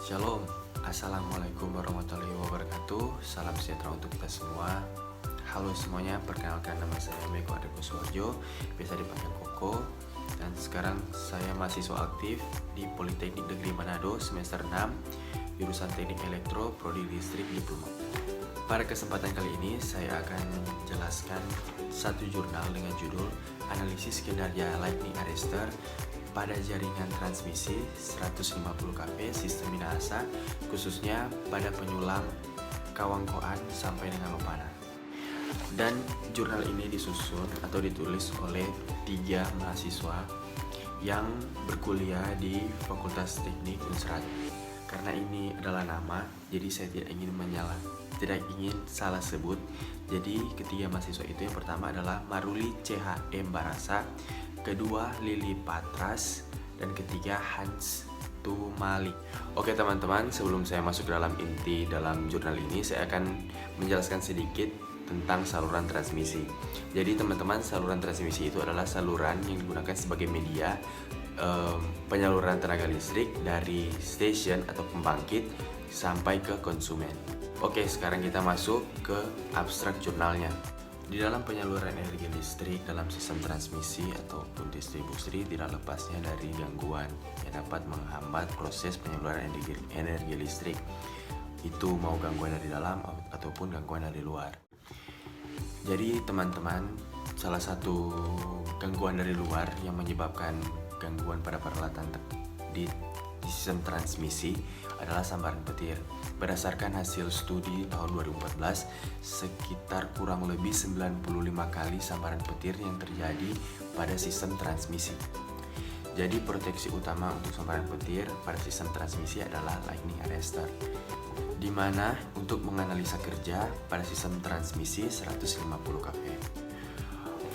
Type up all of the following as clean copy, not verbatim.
Shalom, Assalamualaikum warahmatullahi wabarakatuh. Salam sejahtera untuk kita semua. Halo semuanya, perkenalkan nama saya Meko Adekuswarjo, biasa dipanggil Koko. Dan sekarang saya mahasiswa aktif di Politeknik Negeri Manado semester 6, jurusan Teknik Elektro, Prodi Listrik Diploma. Pada kesempatan kali ini saya akan menjelaskan satu jurnal dengan judul Analisis Kinerja Lightning Arrester pada jaringan transmisi 150 kV sistem Minahasa, khususnya pada penyulang Kawangkoan sampai dengan Lopana. Dan jurnal ini disusun atau ditulis oleh 3 mahasiswa yang berkuliah di Fakultas Teknik Unsrat. Karena ini adalah nama, jadi saya tidak ingin salah sebut. Jadi ketiga mahasiswa itu, yang pertama adalah Maruli CHM Barasa, kedua Lili Patras, dan ketiga Hans Tumali. Oke teman-teman, sebelum saya masuk ke dalam inti dalam jurnal ini, saya akan menjelaskan sedikit tentang saluran transmisi. Jadi teman-teman, saluran transmisi itu adalah saluran yang digunakan sebagai media penyaluran tenaga listrik dari stasiun atau pembangkit sampai ke konsumen. Oke, sekarang kita masuk ke abstrak jurnalnya. Di dalam penyaluran energi listrik dalam sistem transmisi ataupun distribusi tidak lepasnya dari gangguan yang dapat menghambat proses penyaluran energi listrik. Itu mau gangguan dari dalam ataupun gangguan dari luar. Jadi teman-teman, salah satu gangguan dari luar yang menyebabkan gangguan pada peralatan di sistem transmisi adalah sambaran petir. Berdasarkan hasil studi tahun 2014, sekitar kurang lebih 95 kali sambaran petir yang terjadi pada sistem transmisi. Jadi proteksi utama untuk sambaran petir pada sistem transmisi adalah lightning arrester, di mana untuk menganalisa kerja pada sistem transmisi 150 kV.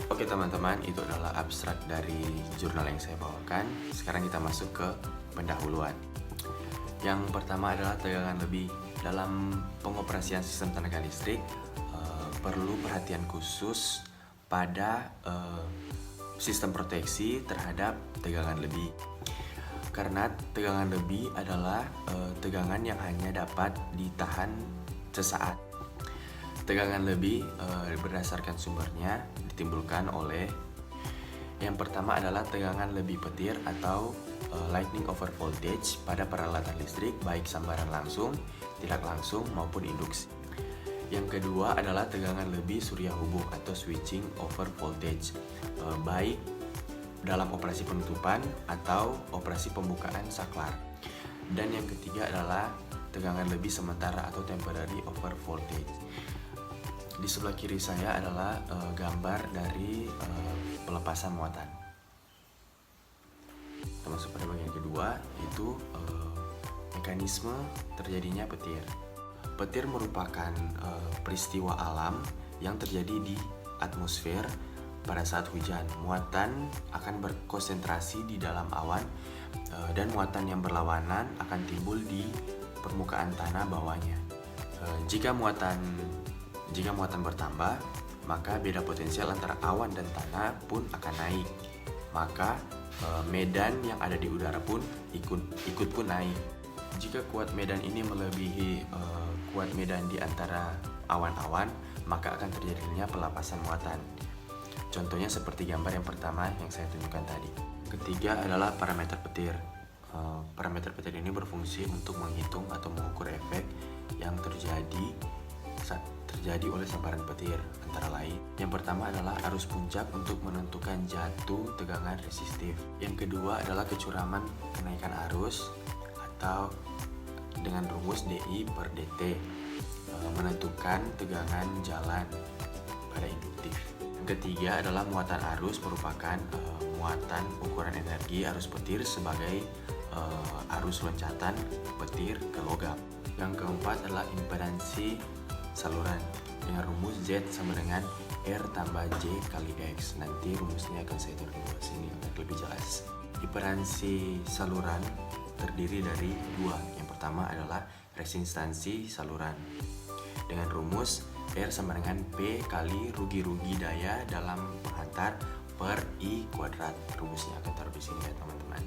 Oke teman-teman, itu adalah abstrak dari jurnal yang saya bawakan. Sekarang kita masuk ke pendahuluan. Yang pertama adalah tegangan lebih. Dalam pengoperasian sistem tenaga listrik perlu perhatian khusus pada sistem proteksi terhadap tegangan lebih. Karena tegangan lebih adalah tegangan yang hanya dapat ditahan sesaat. Tegangan lebih berdasarkan sumbernya ditimbulkan oleh, yang pertama adalah tegangan lebih petir atau lightning over voltage pada peralatan listrik, baik sambaran langsung, tidak langsung maupun induksi. Yang kedua adalah tegangan lebih surya hubung atau switching over voltage, baik dalam operasi penutupan atau operasi pembukaan saklar. Dan yang ketiga adalah tegangan lebih sementara atau temporary over voltage. Di sebelah kiri saya adalah gambar dari pelepasan muatan. Kita masuk pada bagian kedua, yaitu mekanisme terjadinya petir. Petir merupakan peristiwa alam yang terjadi di atmosfer pada saat hujan. Muatan akan berkonsentrasi di dalam awan dan muatan yang berlawanan akan timbul di permukaan tanah bawahnya. Jika muatan bertambah, maka beda potensial antara awan dan tanah pun akan naik. Maka medan yang ada di udara pun ikut pun naik. Jika kuat medan ini melebihi kuat medan di antara awan-awan, maka akan terjadinya pelepasan muatan. Contohnya seperti gambar yang pertama yang saya tunjukkan tadi. Ketiga adalah parameter petir. Parameter petir ini berfungsi untuk menghitung atau mengukur efek yang terjadi oleh sambaran petir, antara lain. Yang pertama adalah arus puncak untuk menentukan jatuh tegangan resistif. Yang kedua adalah kecuraman kenaikan arus atau dengan rumus DI per DT, menentukan tegangan jalan pada induktif. Yang ketiga adalah muatan arus, merupakan muatan ukuran energi arus petir sebagai arus loncatan petir ke logam. Yang keempat adalah impedansi saluran dengan rumus Z sama dengan R tambah J kali X. Nanti rumusnya akan saya tulis di sini agar lebih jelas. Impedansi saluran terdiri dari dua. Yang pertama adalah resistansi saluran dengan rumus R sama dengan P kali rugi-rugi daya dalam penghantar per I kuadrat. Rumusnya akan taruh di sini ya teman-teman.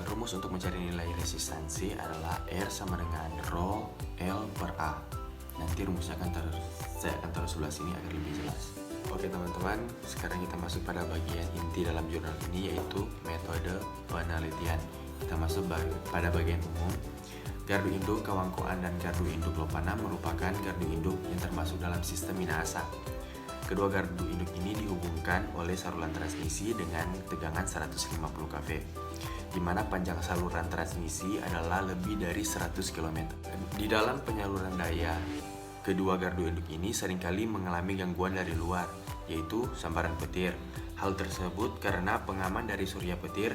Rumus untuk mencari nilai resistansi adalah R sama dengan Rho L per A. Nanti rumusnya saya akan taruh sebelah sini agar lebih jelas. Oke teman-teman, sekarang kita masuk pada bagian inti dalam jurnal ini, yaitu metode penelitian. Kita masuk pada bagian umum. Gardu induk Kawangkoan dan gardu induk Lopana merupakan gardu induk yang termasuk dalam sistem Minahasa. Kedua gardu induk ini dihubungkan oleh saluran transmisi dengan tegangan 150 kV, di mana panjang saluran transmisi adalah lebih dari 100 km. Di dalam penyaluran daya, kedua gardu induk ini seringkali mengalami gangguan dari luar, yaitu sambaran petir. Hal tersebut karena pengaman dari surya petir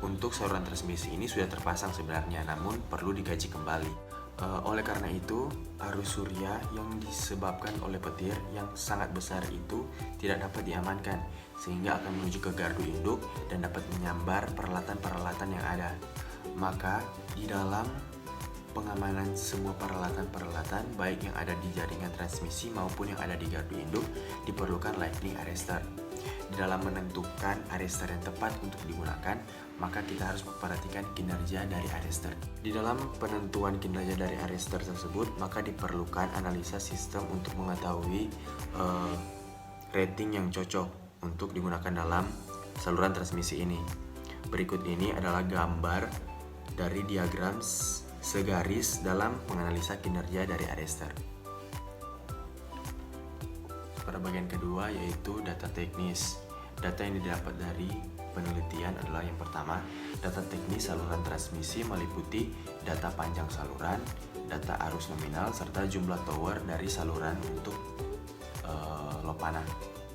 untuk saluran transmisi ini sudah terpasang sebenarnya, namun perlu digaji kembali. Oleh karena itu, arus surya yang disebabkan oleh petir yang sangat besar itu tidak dapat diamankan, sehingga akan menuju ke gardu induk dan dapat menyambar peralatan-peralatan yang ada. Maka, di dalam pengamanan semua peralatan-peralatan, baik yang ada di jaringan transmisi maupun yang ada di gardu induk, diperlukan lightning arrestor. Di dalam menentukan arrestor yang tepat untuk digunakan, maka kita harus memperhatikan kinerja dari arrestor. Di dalam penentuan kinerja dari arrestor tersebut, maka diperlukan analisa sistem untuk mengetahui rating yang cocok untuk digunakan dalam saluran transmisi ini. Berikut ini adalah gambar dari diagram segaris dalam menganalisa kinerja dari arrestor. Pada bagian kedua yaitu data teknis. Data yang didapat dari penelitian adalah yang pertama, data teknis saluran transmisi meliputi data panjang saluran, data arus nominal, serta jumlah tower dari saluran untuk Lopana.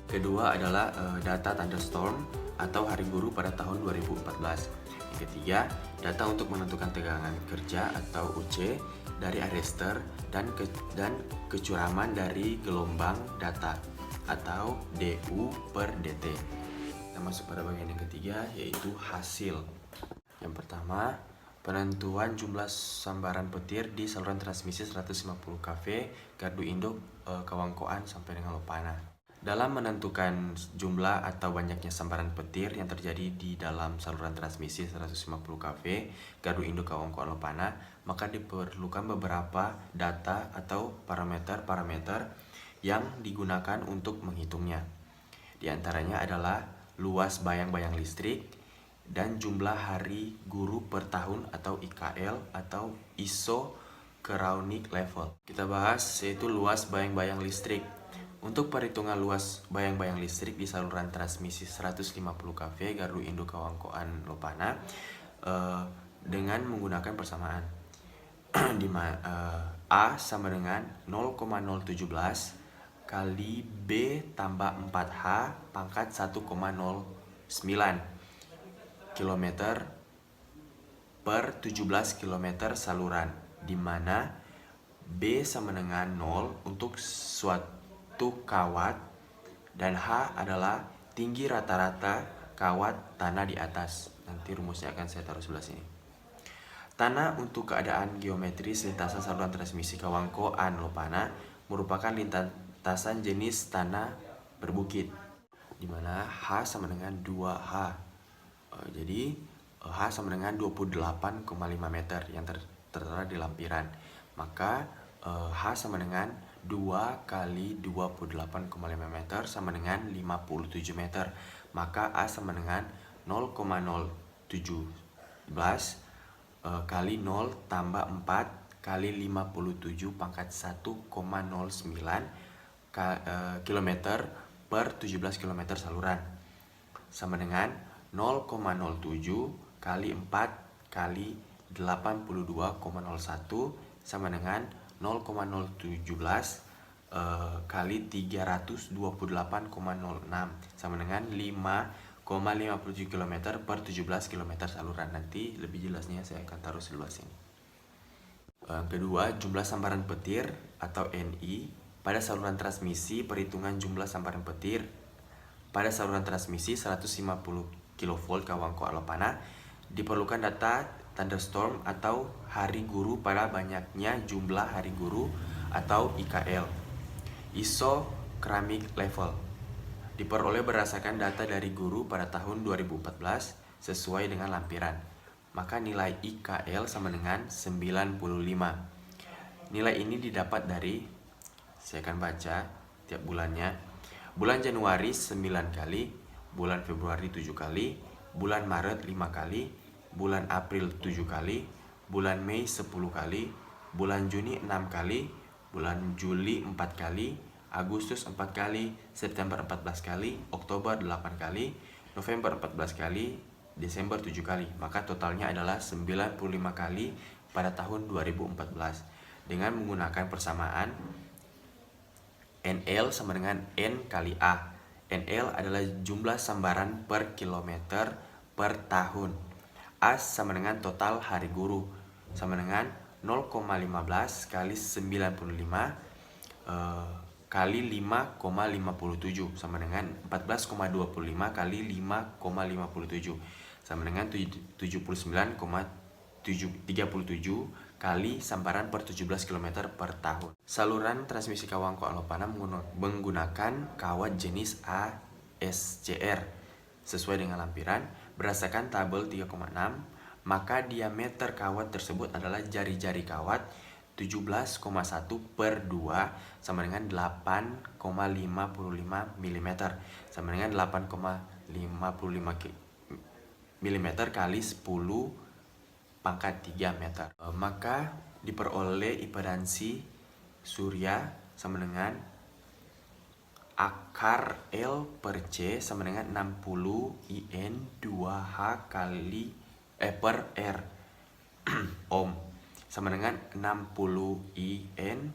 Kedua adalah data thunderstorm atau hari guru pada tahun 2014. Yang ketiga, data untuk menentukan tegangan kerja atau UC dari arrestor dan kecuraman dari gelombang data atau DU per DT. Kita masuk pada bagian yang ketiga, yaitu hasil. Yang pertama, penentuan jumlah sambaran petir di saluran transmisi 150 kV gardu induk Kawangkoan sampai dengan Lopana. Dalam menentukan jumlah atau banyaknya sambaran petir yang terjadi di dalam saluran transmisi 150 kV gardu induk Kawangkoan Lopana, maka diperlukan beberapa data atau parameter-parameter yang digunakan untuk menghitungnya. Di antaranya adalah luas bayang-bayang listrik dan jumlah hari guru per tahun atau IKL atau Isochronous Level. Kita bahas yaitu luas bayang-bayang listrik. Untuk perhitungan luas bayang-bayang listrik di saluran transmisi 150 kV gardu induk Kawangkoan Lopana dengan menggunakan persamaan A sama dengan 0,017 kali B tambah 4H pangkat 1,09 km per 17 km saluran, di mana B sama dengan 0 untuk suatu kawat dan H adalah tinggi rata-rata kawat tanah di atas. Nanti rumusnya akan saya taruh sebelah sini. Tanah untuk keadaan geometris lintasan saluran transmisi Kawangkoan Lopana merupakan lintasan jenis tanah berbukit, di mana H sama dengan 2H. Jadi H sama dengan 28,5 meter yang tertera di lampiran. Maka H sama dengan 2 kali 28,5 meter sama dengan 57 meter. Maka A sama dengan 0,017 kali 0 tambah 4 kali 57 pangkat 1,09 km per 17 km saluran, sama dengan 0,07 kali 4 kali 82,01 sama dengan 0,017 kali 328,06 sama dengan 5,57 km per 17 km saluran. Nanti lebih jelasnya saya akan taruh sebelah sini. Kedua, jumlah sambaran petir atau NI pada saluran transmisi. Perhitungan jumlah sambaran petir pada saluran transmisi 150 kV Kawangkoan Lopana diperlukan data thunderstorm atau hari guru pada banyaknya jumlah hari guru atau IKL. Isochronous Level diperoleh berdasarkan data dari guru pada tahun 2014 sesuai dengan lampiran. maka nilai IKL sama dengan 95. Nilai ini didapat dari, saya akan baca tiap bulannya. Bulan Januari 9 kali, bulan Februari 7 kali, bulan Maret 5 kali, bulan April 7 kali, bulan Mei 10 kali, bulan Juni 6 kali, bulan Juli 4 kali, Agustus 4 kali, September 14 kali, Oktober 8 kali, November 14 kali, Desember 7 kali. Maka totalnya adalah 95 kali pada tahun 2014. Dengan menggunakan persamaan NL sama dengan N kali A. NL adalah jumlah sambaran per kilometer per tahun. A sama dengan total hari guru, sama dengan 0,15 kali 95 kali 5,57 sama dengan 14,25 kali 5,57 sama dengan 79,37 kali sambaran per 17 km per tahun. Saluran transmisi kawang Koan Lopana menggunakan kawat jenis ASCR sesuai dengan lampiran. Berdasarkan tabel 3,6, maka diameter kawat tersebut adalah jari-jari kawat 17,1 per 2 sama dengan 8,55 mm sama dengan 8,55 mm kali 10 pangkat 3 meter. Maka diperoleh impedansi surya sama dengan akar L per C sama dengan 60 IN 2H kali per R ohm sama dengan 60 IN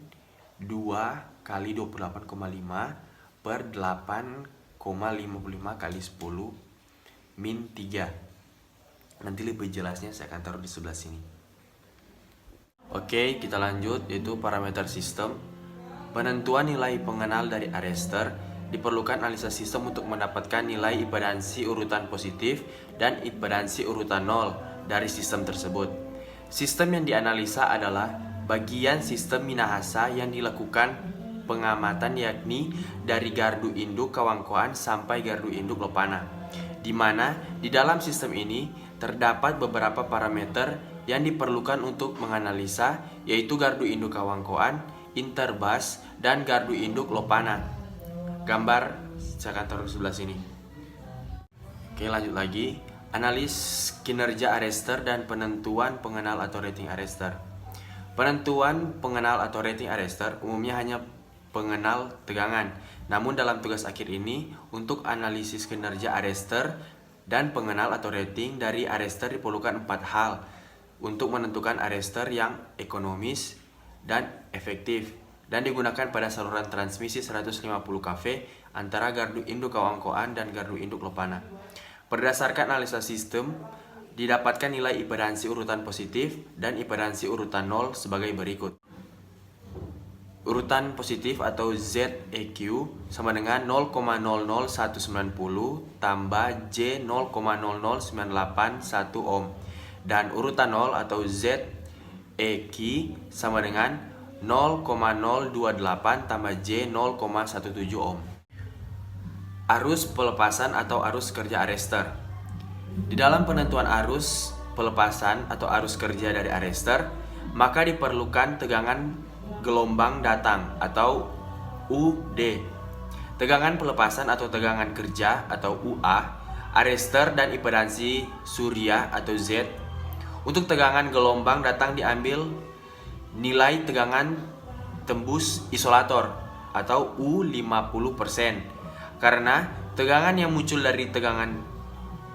2 kali 28,5 per 8,55 kali 10 min 3. Nanti lebih jelasnya saya akan taruh di sebelah sini. Oke, kita lanjut, yaitu parameter sistem. Penentuan nilai pengenal dari arrester. Diperlukan analisa sistem untuk mendapatkan nilai impedansi urutan positif dan impedansi urutan 0 dari sistem tersebut. Sistem yang dianalisa adalah bagian sistem Minahasa yang dilakukan pengamatan, yakni dari gardu induk Kawangkoan sampai gardu induk Lopana, di mana di dalam sistem ini terdapat beberapa parameter yang diperlukan untuk menganalisa, yaitu gardu induk Kawangkoan, interbus, dan gardu induk Lopana. Gambar saya akan taruh di sebelah sini. Oke, lanjut lagi. Analis kinerja arrester dan penentuan pengenal atau rating arrester. Penentuan pengenal atau rating arrester umumnya hanya pengenal tegangan. Namun dalam tugas akhir ini, untuk analisis kinerja arrester dan pengenal atau rating dari arrester diperlukan 4 hal untuk menentukan arrester yang ekonomis dan efektif dan digunakan pada saluran transmisi 150 kV antara gardu induk Kawangkoan dan gardu induk Lopana. Berdasarkan analisa sistem, didapatkan nilai impedansi urutan positif dan impedansi urutan 0 sebagai berikut. Urutan positif atau ZEQ sama dengan 0,00190 tambah J 0,00981 ohm. Dan urutan 0 atau ZEQ sama dengan 0,028 tambah J 0,17 ohm. Arus pelepasan atau arus kerja arrester. Di dalam penentuan arus pelepasan atau arus kerja dari arrester, maka diperlukan tegangan gelombang datang atau UD, tegangan pelepasan atau tegangan kerja atau UA, arrester dan impedansi surya atau Z. Untuk tegangan gelombang datang diambil nilai tegangan tembus isolator atau U50%. Karena tegangan yang muncul dari tegangan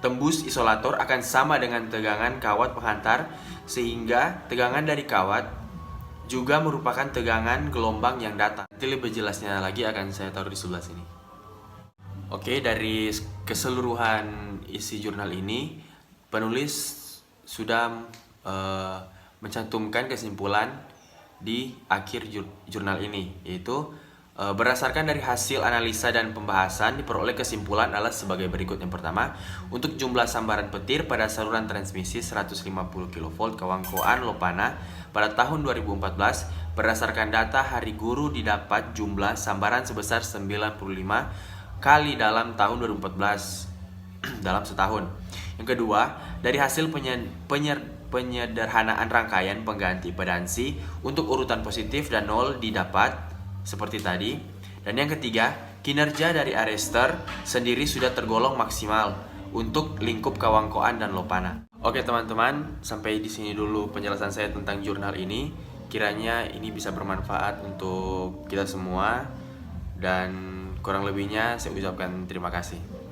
tembus isolator akan sama dengan tegangan kawat penghantar, sehingga tegangan dari kawat juga merupakan tegangan gelombang yang datang. Nanti lebih jelasnya lagi akan saya taruh di sebelah sini. Oke, dari keseluruhan isi jurnal ini, penulis sudah mencantumkan kesimpulan di akhir jurnal ini, yaitu berdasarkan dari hasil analisa dan pembahasan, diperoleh kesimpulan adalah sebagai berikut. Yang pertama, untuk jumlah sambaran petir pada saluran transmisi 150 kV Kawangkoan Lopana pada tahun 2014, berdasarkan data hari guru didapat jumlah sambaran sebesar 95 kali dalam tahun 2014 dalam setahun. Yang kedua, dari hasil penyederhanaan rangkaian pengganti pedansi untuk urutan positif dan nol didapat seperti tadi. Dan yang ketiga, kinerja dari arrester sendiri sudah tergolong maksimal untuk lingkup Kawangkoan dan Lopana. Oke teman-teman, sampai di sini dulu penjelasan saya tentang jurnal ini. Kiranya ini bisa bermanfaat untuk kita semua, dan kurang lebihnya saya ucapkan terima kasih.